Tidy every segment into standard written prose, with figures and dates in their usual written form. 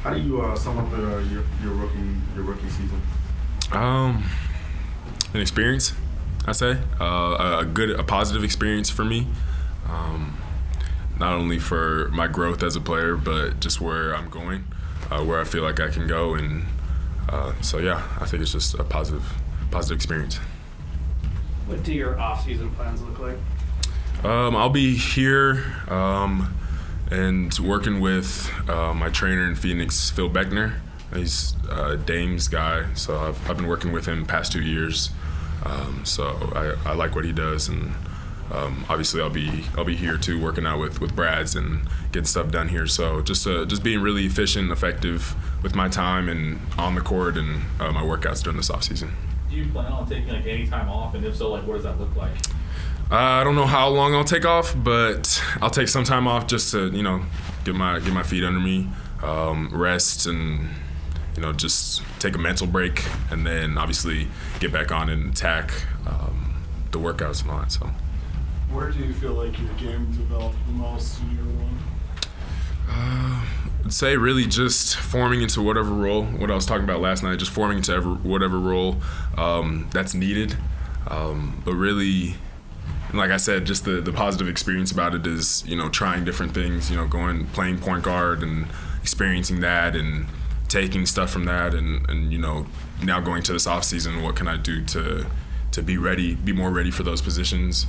How do you sum up your rookie season? An experience, I say, a positive experience for me. Not only for my growth as a player, but just where I'm going, where I feel like I can go, and so yeah, I think it's just a positive experience. What do your off-season plans look like? I'll be here and working with my trainer in Phoenix, Phil Beckner. He's a Dame's guy, so I've been working with him the past 2 years. So I like what he does, and obviously I'll be here too, working out with Brad's and getting stuff done here. So just being really efficient and effective with my time and on the court and my workouts during this off season. Do you plan on taking like any time off, and if so, like what does that look like? I don't know how long I'll take off, but I'll take some time off just to get my feet under me, rest, and just take a mental break, and then obviously get back on and attack the workouts and all that. So. Where do you feel like your game developed the most in year one? I'd say really just forming into whatever role, what I was talking about last night, just forming into whatever role that's needed. But really, like I said, just the positive experience about it is, trying different things, playing point guard and experiencing that and taking stuff from that and now going to this off season, what can I do to be more ready for those positions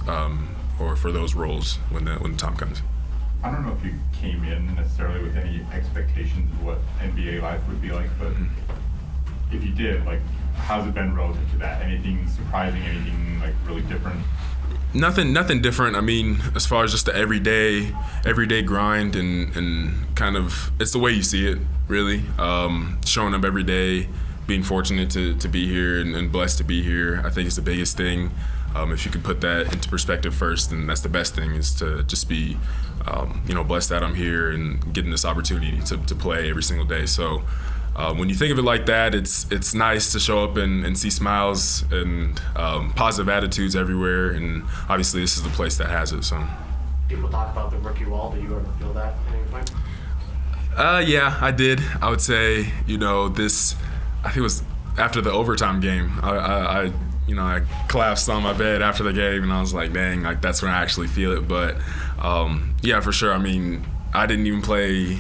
or for those roles when the time comes. I don't know if you came in necessarily with any expectations of what NBA life would be like, but if you did, like, how's it been relative to that? Anything surprising, anything like really different? Nothing different. I mean, as far as just the everyday grind and kind of, it's the way you see it, really. Showing up every day, being fortunate to be here and blessed to be here, I think is the biggest thing. If you could put that into perspective first, then that's the best thing, is to just be, blessed that I'm here and getting this opportunity to play every single day. So when you think of it like that, it's nice to show up and see smiles and positive attitudes everywhere. And obviously, this is the place that has it. So people talk about the rookie wall. Did you ever feel that at any point? Yeah, I did. I would say, this, I think it was after the overtime game. I collapsed on my bed after the game, and I was like, dang, like that's when I actually feel it. But yeah, for sure. I mean, I didn't even play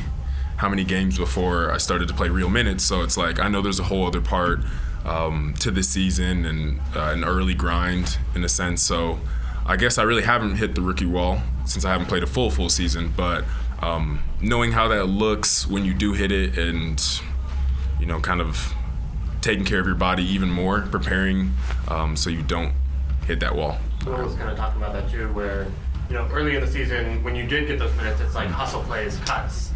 how many games before I started to play real minutes, so it's like I know there's a whole other part to this season and an early grind in a sense. So I guess I really haven't hit the rookie wall since I haven't played a full season, but knowing how that looks when you do hit it and kind of taking care of your body even more, preparing so you don't hit that wall. I was kind of talking about that too, where early in the season when you did get those minutes, it's like hustle plays, cuts,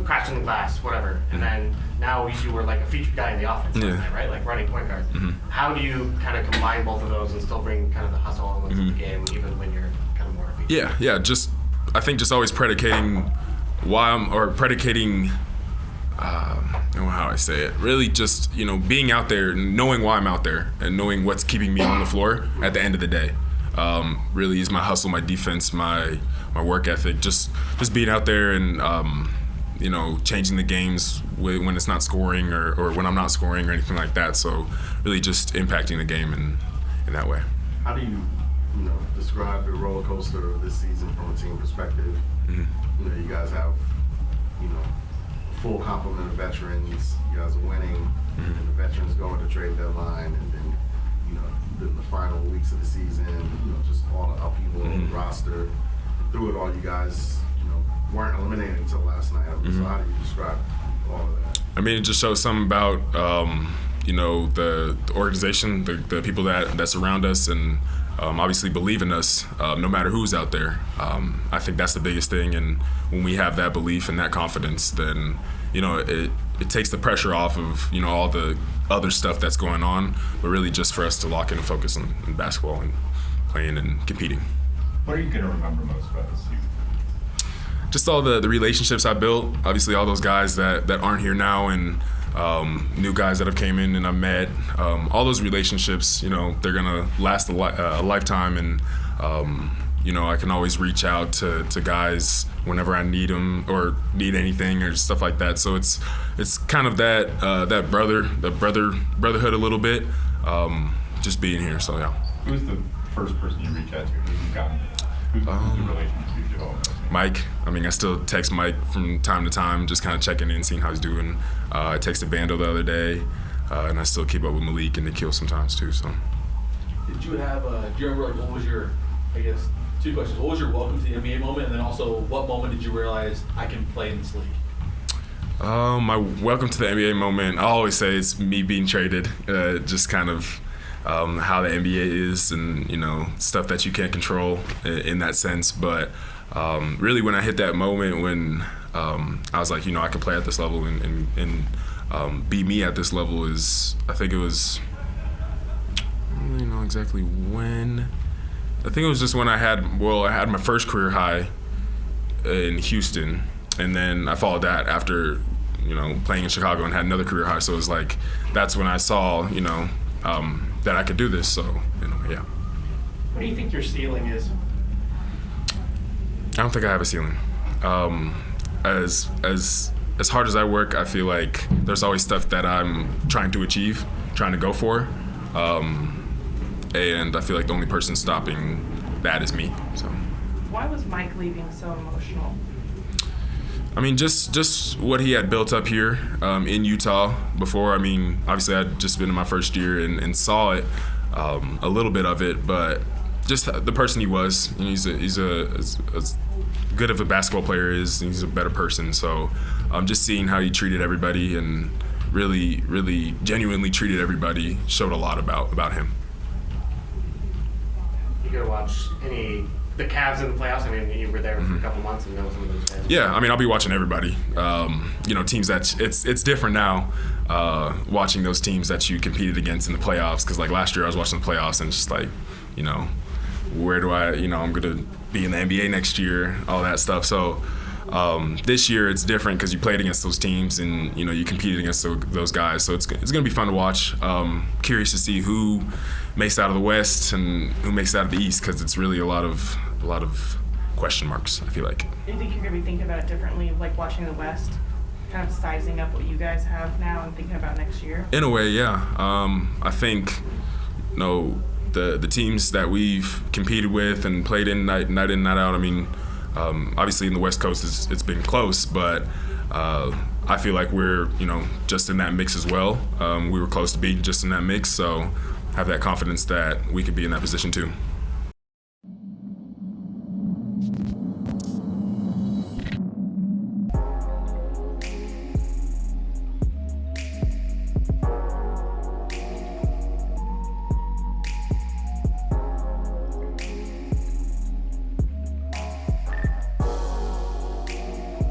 crashing the glass, whatever, and then now you were like a featured guy in the offense, right? Like running point guard. How do you kind of combine both of those and still bring kind of the hustle elements of the game, even when you're kind of more featured? Yeah. I think just always predicating how I say it, really just, being out there, knowing why I'm out there and knowing what's keeping me on the floor at the end of the day. Really is my hustle, my defense, my work ethic, just being out there and, changing the games when it's not scoring or when I'm not scoring or anything like that. So really just impacting the game in that way. How do you, describe the roller coaster of this season from a team perspective? You guys have, full complement of veterans. You guys are winning, and the veterans go into trade deadline, and then in the final weeks of the season, just all the upheaval on the roster. Through it all, you guys, weren't eliminated until last night. So how do you describe all of that? I mean, it just shows something about the organization, the people that surround us, and obviously believe in us, no matter who's out there. I think that's the biggest thing, and when we have that belief and that confidence, then it takes the pressure off of all the other stuff that's going on, but really just for us to lock in and focus on basketball and playing and competing. What are you going to remember most about this season? Just all the relationships I built. Obviously, all those guys that aren't here now, and new guys that have came in and I've met. All those relationships, they're gonna last a lifetime, and I can always reach out to guys whenever I need them or need anything or stuff like that. So it's kind of that brotherhood a little bit, just being here. So yeah. Who's the first person you reach out to? Who's the relationship you develop? Mike. I mean, I still text Mike from time to time, just kind of checking in, seeing how he's doing. I texted Bando the other day, and I still keep up with Malik and Nikhil sometimes too. So. Did you have, do you remember, like, what was your, I guess, two questions. What was your welcome to the NBA moment? And then also, what moment did you realize I can play in this league? My welcome to the NBA moment, I always say it's me being traded, just kind of how the NBA is and, stuff that you can't control in that sense. But really when I hit that moment when I was like, I can play at this level and be me at this level is, I think it was, I don't really know exactly when. I think it was just when I had my first career high in Houston, and then I followed that after, playing in Chicago and had another career high. So it was like, that's when I saw, that I could do this. So, yeah. What do you think your ceiling is? I don't think I have a ceiling. As hard as I work, I feel like there's always stuff that I'm trying to achieve, trying to go for. And I feel like the only person stopping that is me. So. Why was Mike leaving so emotional? I mean, just what he had built up here in Utah before. I mean, obviously I'd just been in my first year and saw it, a little bit of it, but just the person he was. He's as good of a basketball player is. He's a better person. So just seeing how he treated everybody and really, really genuinely treated everybody showed a lot about him. You gonna watch the Cavs in the playoffs? I mean, you were there for a couple months and know some of those guys. Yeah, I mean, I'll be watching everybody. Teams that it's different now. Watching those teams that you competed against in the playoffs, because like last year I was watching the playoffs and just like, where do I, I'm gonna be in the NBA next year, all that stuff. So this year it's different because you played against those teams and you competed against those guys. So it's gonna be fun to watch. Curious to see who makes it out of the West and who makes it out of the East, because it's really a lot of question marks, I feel like. Do you think you're going to be thinking about it differently, like watching the West, kind of sizing up what you guys have now and thinking about next year? In a way, yeah. I think, the teams that we've competed with and played in night in, night out, I mean, obviously in the West Coast it's been close, but I feel like we're, just in that mix as well. We were close to being just in that mix, so have that confidence that we could be in that position too.